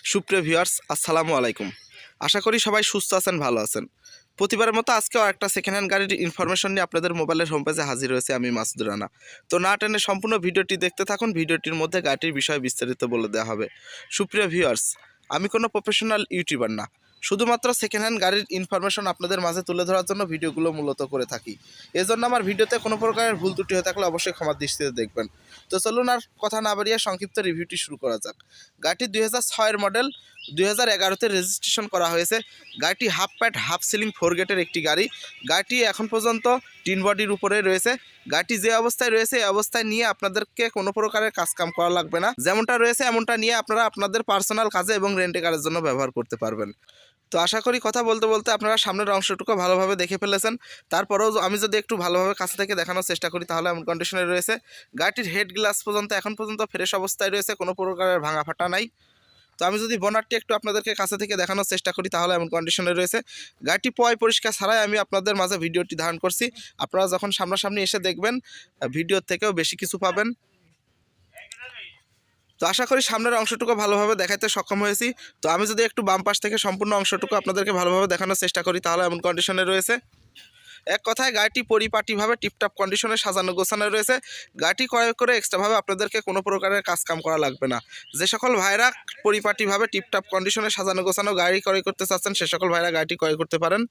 সুপ্রিয় ভিউয়ার্স, আসসালামু আলাইকুম। আশা করি সবাই সুস্থ আছেন, ভালো আছেন। প্রতিবারের মতো আজকেও একটা সেকেন্ড হ্যান্ড গাড়ির ইনফরমেশন নিয়ে আপনাদের মোবাইলের হোম পেজে হাজির হয়েছে আমি মাসুদুর রানা। তো না টেনে সম্পূর্ণ ভিডিওটি দেখতে থাকুন। ভিডিওটির মধ্যে গাড়িটির বিষয়ে বিস্তারিত বলে দেওয়া হবে। সুপ্রিয় ভিউয়ার্স, আমি কোনো প্রফেশনাল ইউটিউবার না, শুধুমাত্র সেকেন্ড হ্যান্ড গাড়ির ইনফরমেশন আপনাদের মাঝে তুলে ধরার জন্য ভিডিওগুলো মূলত করে থাকি। এজন্য আমার ভিডিওতে কোনো প্রকারের ভুল ত্রুটি হয়ে থাকলে অবশ্যই ক্ষমার দৃষ্টিতে দেখবেন। তো চলুন আর কথা না বাড়িয়ে সংক্ষিপ্ত রিভিউটি শুরু করা যাক। গাড়িটি 2006 মডেল, 2011-তে রেজিস্ট্রেশন করা হয়েছে। গাড়িটি হাফ প্যাড হাফ সিলিং 4 গেটের একটি গাড়ি। গাড়িটি এখন পর্যন্ত টিন বডির উপরে রয়েছে। গাড়িটি যে অবস্থায় রয়েছে এই অবস্থায় নিয়ে আপনাদেরকে কোনো প্রকারের কাজকাম করা লাগবে না। যেমনটা রয়েছে এমনটা নিয়ে আপনারা আপনাদের পার্সোনাল কাজে এবং রেন্টে কারের জন্য ব্যবহার করতে পারবেন। তো আশা করি কথা বলতে বলতে আপনারা সামনের অংশটুকু ভালোভাবে দেখে ফেলেছেন। তারপরেও আমি যদি একটু ভালোভাবে কাছে থেকে দেখানোর চেষ্টা করি তাহলে এমন কন্ডিশনে রয়েছে। গাড়িটির হেড গ্লাস পর্যন্ত এখন পর্যন্ত ফ্রেশ অবস্থায় রয়েছে, কোনো প্রকারের ভাঙা ফাটা নাই। তো আমি যদি বনারটি একটু আপনাদেরকে কাছে থেকে দেখানোর চেষ্টা করি তাহলে এমন কন্ডিশনে রয়েছে। গাড়িটি পরিষ্কার ছাড়াই আমি আপনাদের মাঝে ভিডিওটি ধারণ করছি। আপনারা যখন সামনাসামনি এসে দেখবেন ভিডিওর থেকেও বেশি কিছু পাবেন। তো আশা করি সামনের অংশটুকু ভালোভাবে দেখাতে সক্ষম হয়েছি। তো আমি যদি একটু বাম পাশ থেকে সম্পূর্ণ অংশটুকু আপনাদেরকে ভালোভাবে দেখানোর চেষ্টা করি তাহলে এমন কন্ডিশনে রয়েছে। এক কথায় গাড়িটি পরিপাটিভাবে টিপটপ কন্ডিশনে সাজানো গোছানো রয়েছে। গাড়িটি ক্রয় করে এক্সট্রাভাবে আপনাদেরকে কোনো প্রকারের কাজকাম করা লাগবে না। যে সকল ভাইরা পরিপাটিভাবে টিপটপ কন্ডিশনে সাজানো গোছানো গাড়ি ক্রয় করতে চাচ্ছেন সে সকল ভাইরা গাড়িটি ক্রয় করতে পারেন।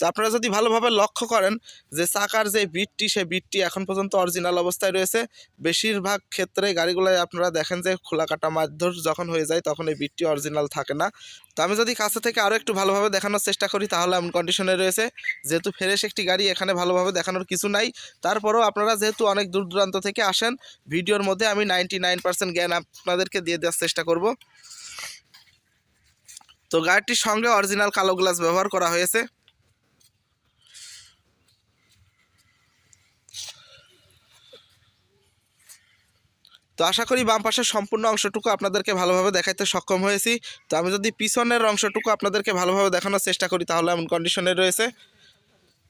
তো আপনারা যদি ভালোভাবে লক্ষ্য করেন যে চাকার যে বিটটি সেই বিটটি এখন পর্যন্ত অরিজিনাল অবস্থায় রয়েছে। বেশিরভাগ ক্ষেত্রে গাড়িগুলোয় আপনারা দেখেন যে খোলা কাটা মারধর যখন হয়ে যায় তখন এই বিটটি অরিজিনাল থাকে না। তো আমি যদি কাছে থেকে আরও একটু ভালোভাবে দেখানোর চেষ্টা করি তাহলে এমন কন্ডিশনে রয়েছে। যেহেতু ফ্রেশ একটি গাড়ি, এখানে ভালোভাবে দেখানোর কিছু নাই। তারপরেও আপনারা যেহেতু অনেক দূর দূরান্ত থেকে আসেন, ভিডিওর মধ্যে আমি 99% জ্ঞান আপনাদেরকে দিয়ে দেওয়ার চেষ্টা করব। তো গাড়িটির সঙ্গে অরিজিনাল কালো গ্লাস ব্যবহার করা হয়েছে। তো আশা করি বাম পাশের সম্পূর্ণ অংশটুকু আপনাদেরকে ভালোভাবে দেখাইতে সক্ষম হয়েছি। তো আমি যদি পিছনের অংশটুকু আপনাদেরকে ভালোভাবে দেখানোর চেষ্টা করি তাহলে এমন কন্ডিশনে রয়েছে।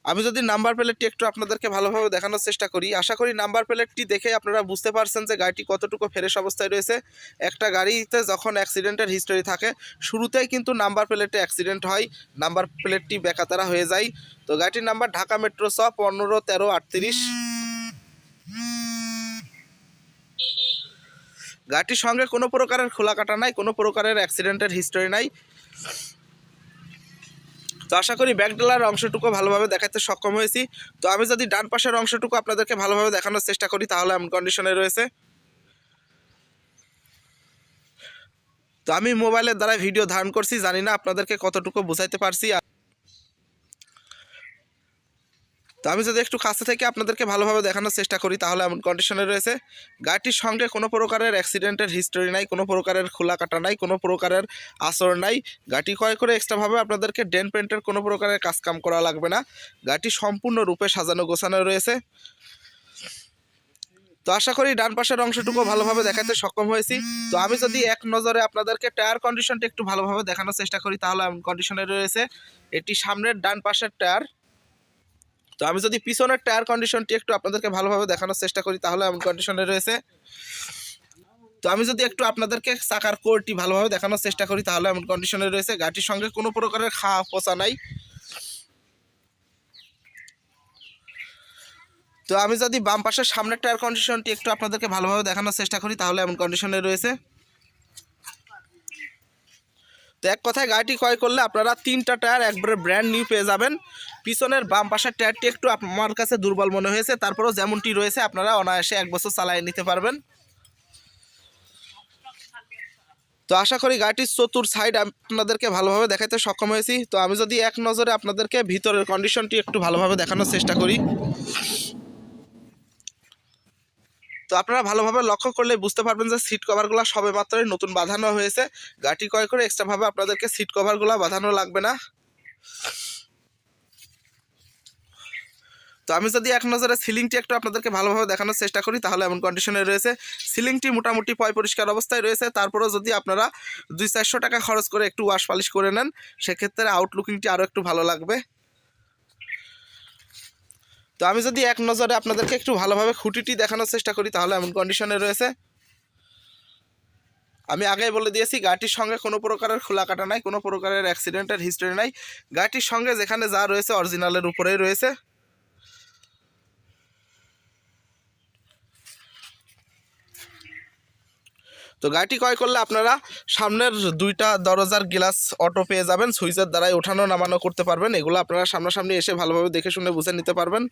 আমি যদি নাম্বার প্লেটটি একটু আপনাদেরকে ভালোভাবে দেখানোর চেষ্টা করি, আশা করি নাম্বার প্লেটটি দেখে আপনারা বুঝতে পারছেন যে গাড়িটি কতটুকু ফ্রেশ অবস্থায় রয়েছে। একটা গাড়িতে যখন অ্যাক্সিডেন্টের হিস্টোরি থাকে শুরুতেই কিন্তু নাম্বার প্লেটে অ্যাক্সিডেন্ট হয়, নাম্বার প্লেটটি বেকাতারা হয়ে যায়। তো গাড়িটির নাম্বার ঢাকা মেট্রো চ 151338। গাড়িটির সঙ্গে কোনো প্রকারের খোলা কাটা নাই, কোনো প্রকারের অ্যাক্সিডেন্টের হিস্টোরি নাই। তো আশা করি ব্যাকডালার অংশটুকু ভালোভাবে দেখাতে সক্ষম হয়েছি। তো আমি যদি ডান পাশের অংশটুকু আপনাদেরকে ভালোভাবে দেখানোর চেষ্টা করি তাহলে এমন কন্ডিশনে রয়েছে। তো আমি মোবাইলের দ্বারা ভিডিও ধারণ করছি, জানি না আপনাদেরকে কতটুকু বুঝাইতে পারছি। তো আমি যদি একটু কাছে থেকে আপনাদেরকে ভালোভাবে দেখানোর চেষ্টা করি তাহলে এমন কন্ডিশনে রয়েছে। গাড়িটির সঙ্গে কোনো প্রকারের অ্যাক্সিডেন্টের হিস্টোরি নাই, কোনো প্রকারের খোলা কাটা নাই, কোনো প্রকারের আসর নাই। গাড়িটি ক্রয় করে এক্সট্রাভাবে আপনাদেরকে ডেন্ট পেন্টের কোনো প্রকারের কাজকাম করা লাগবে না। গাড়িটি সম্পূর্ণরূপে সাজানো গোছানো রয়েছে। তো আশা করি ডান পাশের অংশটুকু ভালোভাবে দেখাতে সক্ষম হয়েছি। তো আমি যদি এক নজরে আপনাদেরকে টায়ার কন্ডিশনটা একটু ভালোভাবে দেখানোর চেষ্টা করি তাহলে এমন কন্ডিশনে রয়েছে। এটি সামনের ডান পাশের টায়ার। তো আমি যদি পিছনের টায়ার কন্ডিশনটি একটু আপনাদেরকে ভালোভাবে দেখানোর চেষ্টা করি তাহলে এমন কন্ডিশনে রয়েছে। তো আমি যদি একটু আপনাদেরকে চাকার কোরটি ভালোভাবে দেখানোর চেষ্টা করি তাহলে এমন কন্ডিশনে রয়েছে। গাড়িটির সঙ্গে কোনো প্রকারের খাওয়া পচা নাই। তো আমি যদি বাম পাশের সামনের টায়ার কন্ডিশনটি একটু আপনাদেরকে ভালোভাবে দেখানোর চেষ্টা করি তাহলে এমন কন্ডিশনে রয়েছে। তো এক কথায় গাড়িটি ক্রয় করলে আপনারা 3টা টায়ার একবারে ব্র্যান্ড নিউ পেয়ে যাবেন। পিছনের বাম পাশের টায়ারটি একটু আমার কাছে দুর্বল মনে হয়েছে, তারপরেও যেমনটি রয়েছে আপনারা অনায়াসে 1 বছর চালিয়ে নিতে পারবেন। তো আশা করি গাড়িটির চতুর সাইড আপনাদেরকে ভালোভাবে দেখাতে সক্ষম হয়েছি। তো আমি যদি এক নজরে আপনাদেরকে ভিতরের কন্ডিশনটি একটু ভালোভাবে দেখানোর চেষ্টা করি, তো আপনারা ভালোভাবে লক্ষ্য করলে বুঝতে পারবেন যে সিট কভারগুলো সবে মাত্রই নতুন বাঁধানো হয়েছে। গাড়ি ক্রয় করে এক্সট্রাভাবে আপনাদেরকে সিট কভারগুলো বাঁধানো লাগবে না। তো আমি যদি এক নজরে সিলিংটি একটু আপনাদেরকে ভালোভাবে দেখানোর চেষ্টা করি তাহলে এমন কন্ডিশনে রয়েছে। সিলিংটি মোটামুটি পরিষ্কার অবস্থায় রয়েছে। তারপরেও যদি আপনারা 200-400 টাকা খরচ করে একটু ওয়াশ পালিশ করে নেন সেক্ষেত্রে আউটলুকিংটি আরও একটু ভালো লাগবে। তো আমি যদি এক নজরে আপনাদেরকে একটু ভালোভাবে খুঁটিটি দেখানোর চেষ্টা করি তাহলে এমন কন্ডিশনে রয়েছে। আমি আগেই বলে দিয়েছি গাড়িটির সঙ্গে কোনো প্রকারের খোলা কাটা নাই, কোনো প্রকারের অ্যাক্সিডেন্টের হিস্ট্রি নাই। গাড়িটির সঙ্গে যেখানে যা রয়েছে অরিজিনালের উপরেই রয়েছে। তো গাড়িটি ক্রয় করলে আপনারা সামনের 2টা দরজার গ্লাস অটো পেয়ে যাবেন, সুইচের দ্বারাই ওঠানো নামানো করতে পারবেন। এগুলো আপনারা সামনাসামনি এসে ভালোভাবে দেখে শুনে বুঝে নিতে পারবেন।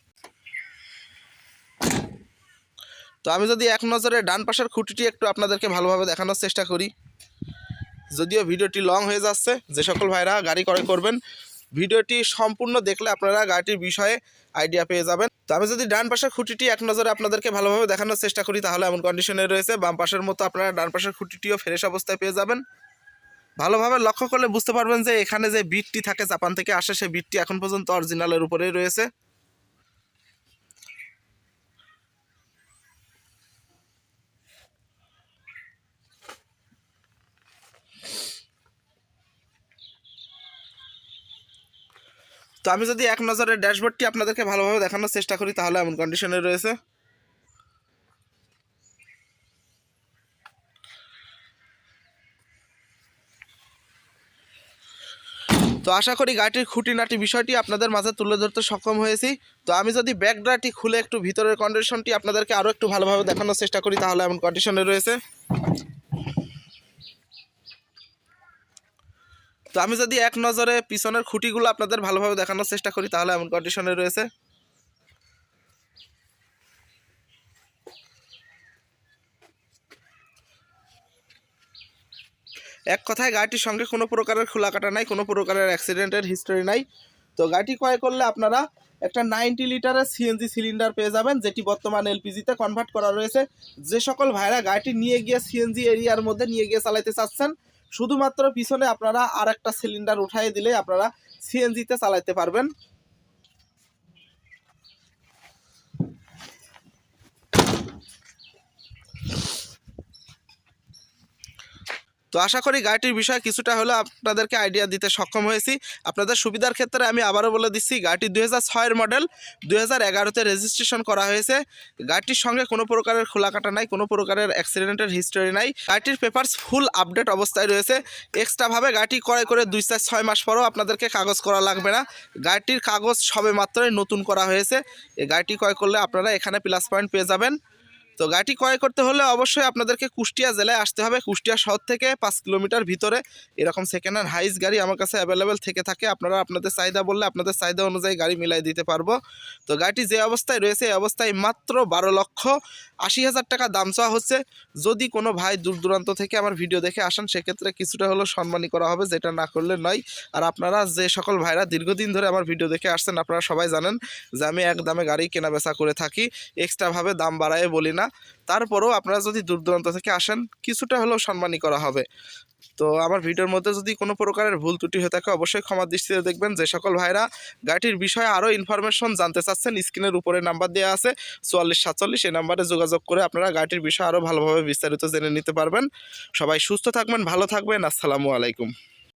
তো আমি যদি এক নজরে ডান পাশের খুঁটিটি একটু আপনাদেরকে ভালোভাবে দেখানোর চেষ্টা করি, যদিও ভিডিওটি লং হয়ে যাচ্ছে, যে সকল ভাইরা গাড়ি ক্রয় করবেন ভিডিওটি সম্পূর্ণ দেখলে আপনারা গাড়িটির বিষয়ে আইডিয়া পেয়ে যাবেন। তো আমি যদি ডান পাশের খুঁটিটি এক নজরে আপনাদেরকে ভালোভাবে দেখানোর চেষ্টা করি তাহলে এমন কন্ডিশনে রয়েছে। বাম পাশের মতো আপনারা ডান পাশের খুঁটিটিও ফ্রেশ অবস্থায় পেয়ে যাবেন। ভালোভাবে লক্ষ্য করলে বুঝতে পারবেন যে এখানে যে বিটটি থাকে জাপান থেকে আসে, সেই বিটটি এখন পর্যন্ত অরিজিনালের উপরেই রয়েছে। তো আমি যদি এক নজরে ড্যাশবোর্ডটি আপনাদেরকে ভালোভাবে দেখানোর চেষ্টা করি তাহলে এমন কন্ডিশনে রয়েছে। তো আশা করি গাড়িটির খুঁটিনাটি বিষয়টি আপনাদের মাঝে তুলে ধরতে সক্ষম হয়েছি। তো আমি যদি ব্যাক ড্রাটি খুলে একটু ভিতরের কন্ডিশনটি আপনাদেরকে আরও একটু ভালোভাবে দেখানোর চেষ্টা করি তাহলে এমন কন্ডিশনে রয়েছে। তো আমি যদি এক নজরে পিছনের খুঁটিগুলো আপনাদের ভালোভাবে দেখানোর চেষ্টা করি তাহলে এমন কন্ডিশনে রয়েছে। এক কথায় গাড়িটির সঙ্গে কোনো প্রকারের খোলা কাটা নাই, কোনো প্রকারের অ্যাক্সিডেন্টের হিস্টরি নাই। তো গাড়িটি ক্রয় করলে আপনারা একটা 90 লিটারের সিএনজি সিলিন্ডার পেয়ে যাবেন, যেটি বর্তমান এলপিজিতে কনভার্ট করা রয়েছে। যে সকল ভাইরা গাড়িটি নিয়ে গিয়ে সিএনজি এরিয়ার মধ্যে নিয়ে গিয়ে চালাতে চাচ্ছেন, শুধুমাত্র পিছনে আপনারা আর একটা সিলিন্ডার উঠাই দিলে আপনারা সিএনজিতে চালাতে পারবেন। তো আশা করি গাড়িটির বিষয়ে কিছুটা হলেও আপনাদেরকে আইডিয়া দিতে সক্ষম হয়েছি। আপনাদের সুবিধার ক্ষেত্রে আমি আবারও বলে দিচ্ছি, গাড়িটি 2006-এর মডেল, 2011-তে রেজিস্ট্রেশন করা হয়েছে। গাড়িটির সঙ্গে কোনো প্রকারের খোলা কাটা নাই, কোনো প্রকারের অ্যাক্সিডেন্টের হিস্টরি নাই। গাড়িটির পেপারস ফুল আপডেট অবস্থায় রয়েছে। এক্সট্রাভাবে গাড়িটি ক্রয় করে 2-4-6 মাস পরেও আপনাদেরকে কাগজ করা লাগবে না। গাড়িটির কাগজ সবে মাত্রই নতুন করা হয়েছে। এই গাড়িটি ক্রয় করলে আপনারা এখানে প্লাস পয়েন্ট পেয়ে যাবেন। তো গাড়িটি ক্রয় করতে হলে অবশ্যই আপনাদেরকে কুষ্টিয়া জেলায় আসতে হবে। কুষ্টিয়া শহর থেকে 5 কিলোমিটার ভিতরে এরকম সেকেন্ড হ্যান্ড হাইস গাড়ি আমার কাছে অ্যাভেলেবেল থেকে থাকে। আপনারা আপনাদের চাহিদা বললে আপনাদের চাহিদা অনুযায়ী গাড়ি মিলাই দিতে পারবো। তো গাড়িটি যে অবস্থায় রয়েছে এই অবস্থায় মাত্র 12,80,000 টাকা দাম চাওয়া হচ্ছে। যদি কোনো ভাই দূর দূরান্ত থেকে আমার ভিডিও দেখে আসেন সেক্ষেত্রে কিছুটা হলেও সম্মানী করা হবে, যেটা না করলে নয়। আর আপনারা যে সকল ভাইরা দীর্ঘদিন ধরে আমার ভিডিও দেখে আসছেন আপনারা সবাই জানেন যে আমি এক দামে গাড়ি কেনা বেচা করে থাকি, এক্সট্রাভাবে দাম বাড়ায় বলি না। তারপরেও আপনারা যদি দূর দূরান্ত থেকে আসেন কিছুটা হলেও সম্মানী করা হবে। তো আমার ভিডিওর মধ্যে যদি কোনো প্রকারের ভুল ত্রুটি হয়ে থাকে অবশ্যই ক্ষমা দৃষ্টিতে দেখবেন। যে সকল ভাইরা গাড়িটির বিষয়ে আরও ইনফরমেশন জানতে চাচ্ছেন স্ক্রিনের উপরে নাম্বার দেওয়া আছে 4447, এই নাম্বারে যোগাযোগ করে আপনারা গাড়িটির বিষয়ে আরও ভালোভাবে বিস্তারিত জেনে নিতে পারবেন। সবাই সুস্থ থাকবেন, ভালো থাকবেন। আসসালামু আলাইকুম।